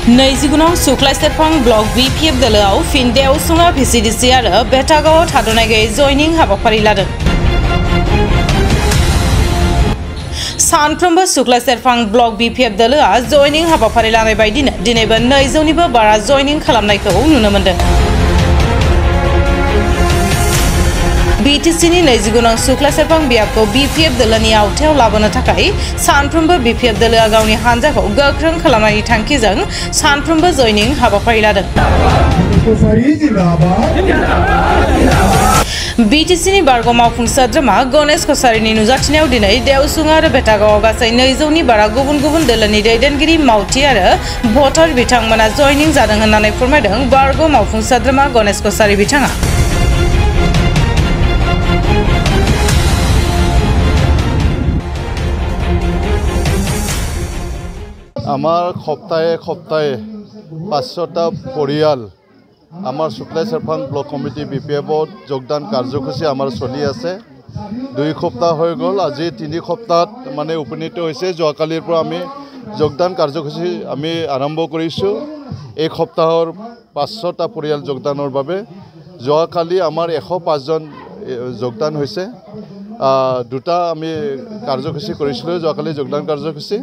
नैजिगुनाव सुख्लाय सेरफां block BPF दोलोआव fin देवसुङा VCDC आरो बेटागावआव थाद'नाय गैयै जयनिं हाबाफारि लादों। सानफ्रोमबो सुख्लाय सेरफां ब्लक BPF दोलोआ जयनिं हाबाफारि लानाय बायदिनो दिनैबो 200निबो बारा जयनिं खालामनायखौ नुनो मोनदों। BTC नि नैजिगुनाव सुख्लाय सेरफां बियाबखौ BPF दोलोनि आवथायाव लाबोनो थाखाय सानफ्रोमबो BPF दोलोआ गावनि हानजाखौ गोख्रों खालामनायनि थांखिजों सानफ्रोमबो जयनिं हाबाफारि लादों। BTC नि बारग' मावफुं सोद्रोमा गणेश कसारीनि नुजाथिनायाव दिनै देवसुङा आरो बेटागावआव गासै 200नि बारा गुबुन गुबुन दोलोनि दैदेनगिरि मावथि आरो भटार बिथांमोना जयनिं जादों होननानै फोरमायदों बारग' मावफुं सोद्रोमा गणेश कसारी बिथाङा। আমার সপ্তাহে 500টা পৰিয়াল আমার সুখ্লায় সেরফাং ব্লক কমিটি BPF-ত যোগদান কার্যসূচী আমার চলি আছে। 2 সপ্তাহ হৈ গ'ল, আজি 3 সপ্তাহত মানে উপনীত হৈছে। যোৱাকালিৰ পৰা আমি যোগদান কাৰ্যসূচী আমি আৰম্ভ কৰিছোঁ। এই সপ্তাহৰ 500টা পৰিয়াল যোগদানৰ বাবে যোৱাকালি আমাৰ 105 জন যোগদান হৈছে। দুটা আমি কাৰ্যসূচী কৰিছিলোঁ যোৱাকালি যোগদান কাৰ্যসূচী।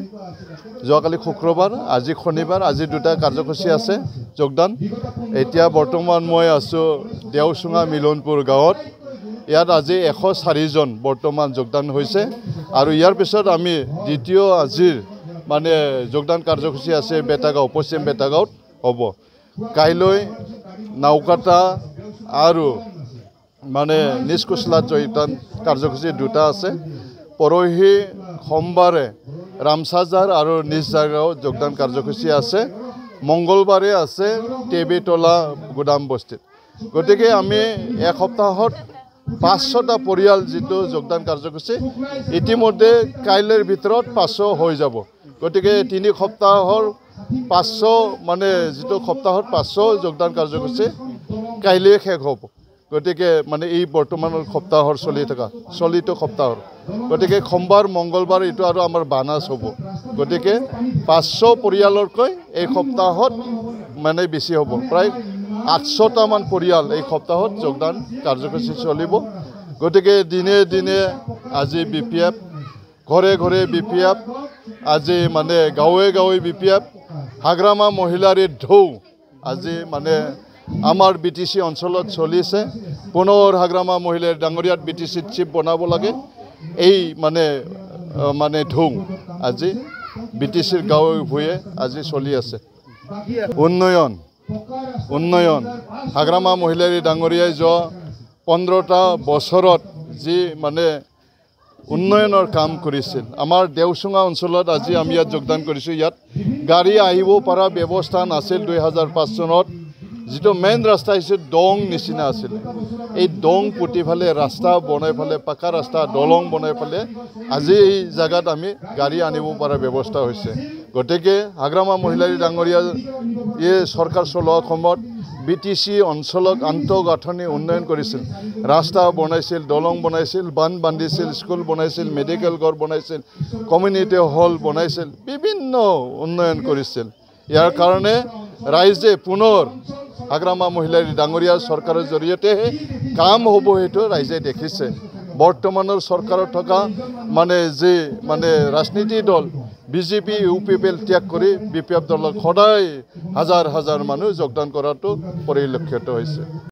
যোৱাকালি শুক্ৰবাৰ, আজি শনিবাৰ, আজি দুটা কাৰ্যসূচী আছে যোগদান। এতিয়া বৰ্তমান মই আছোঁ দেওচুঙা মিলনপুৰ গাঁৱত। ইয়াত আজি 104 জন বৰ্তমান যোগদান হৈছে আৰু ইয়াৰ পিছত আমি দ্বিতীয় আজিৰ মানে যোগদান কাৰ্যসূচী আছে বেটাগাঁও, পশ্চিম বেটাগাঁৱত হ'ব। কাইলৈ নাওকাটা আৰু মানে নিষ্কুচলাত যোগদান কাৰ্যসূচী দুটা আছে। পৰহি সোমবাৰে ৰামচাজাৰ আৰু নিজজাগাঁও যোগদান কাৰ্যসূচী আছে। মংগলবাৰে আছে টেবিতলা গুদাম বস্তিত। গতিকে আমি এক সপ্তাহত 500টা পৰিয়াল যিটো যোগদান কাৰ্যসূচী ইতিমধ্যে কাইলৈৰ ভিতৰত 500 হৈ যাব। গতিকে 3 সপ্তাহৰ 500 মানে যিটো সপ্তাহত 500 যোগদান কাৰ্যসূচী কাইলৈ শেষ হ'ব। গতিকে মানে এই বৰ্তমানৰ সপ্তাহৰ চলিত সপ্তাহৰ গতিকে সোমবাৰ মংগলবাৰ এইটো আৰু আমাৰ বানাছ হ'ব। গতিকে 500 পৰিয়ালতকৈ এই সপ্তাহত মানে বেছি হ'ব। প্ৰায় 800টামান পৰিয়াল এই সপ্তাহত যোগদান কাৰ্যসূচী চলিব। গতিকে দিনে দিনে আজি BPF, ঘৰে ঘৰে BPF, আজি মানে গাঁৱে গাঁৱে BPF, হাগ্ৰামা মহিলাৰ ঢৌ আজি মানে আমাৰ BTC অঞ্চলত চলিছে। পুনৰ হাগ্ৰামা মহিলাৰ ডাঙৰীয়াত BTC চিফ বনাব লাগে। এই মানে ঢৌ আজি BTCৰ গাঁৱে ভূঞে আজি চলি আছে। উন্নয়ন হাগ্ৰামা মহিলাৰ ডাঙৰীয়াই যোৱা 15টা বছৰত যি মানে উন্নয়নৰ কাম কৰিছিল আমাৰ দেওচুঙা অঞ্চলত। আজি আমি ইয়াত যোগদান কৰিছোঁ। ইয়াত গাড়ী আহিব পৰা ব্যৱস্থা নাছিল 2005 চনত। যিটো মেইন ৰাস্তা হৈছে দং নিচিনা আছিল। এই দং পুতি ফালে ৰাস্তা বনাই ফালে পাকা ৰাস্তা দলং বনাই ফালে আজি এই জায়গাত আমি গাড়ী আনিব পৰা ব্যৱস্থা হৈছে। গতিকে হাগ্ৰামা মহিলাৰ ডাঙৰীয়া এই চৰকাৰ চলোৱা সময়ত BTC অঞ্চলত আন্তঃগাঁথনি উন্নয়ন কৰিছিল। ৰাস্তা বনাইছিল, দলং বনাইছিল, বান্ধ বান্ধিছিল, স্কুল বনাইছিল, মেডিকেল ঘৰ বনাইছিল, কমিউনিটি হল বনাইছিল, বিভিন্ন উন্নয়ন কৰিছিল। ইয়াৰ কাৰণে ৰাইজে পুনৰ হাগ্ৰামা মহিলাৰ ডাঙৰীয়া চৰকাৰৰ জৰিয়তেহে কাম হ'ব সেইটো ৰাইজে দেখিছে। বৰ্তমানৰ চৰকাৰত থকা মানে যি মানে ৰাজনীতি দল BJP UPPL ত্যাগ কৰি BPF দলত সদায় হাজাৰ হাজাৰ মানুহ যোগদান কৰাটো পৰিলক্ষিত হৈছে।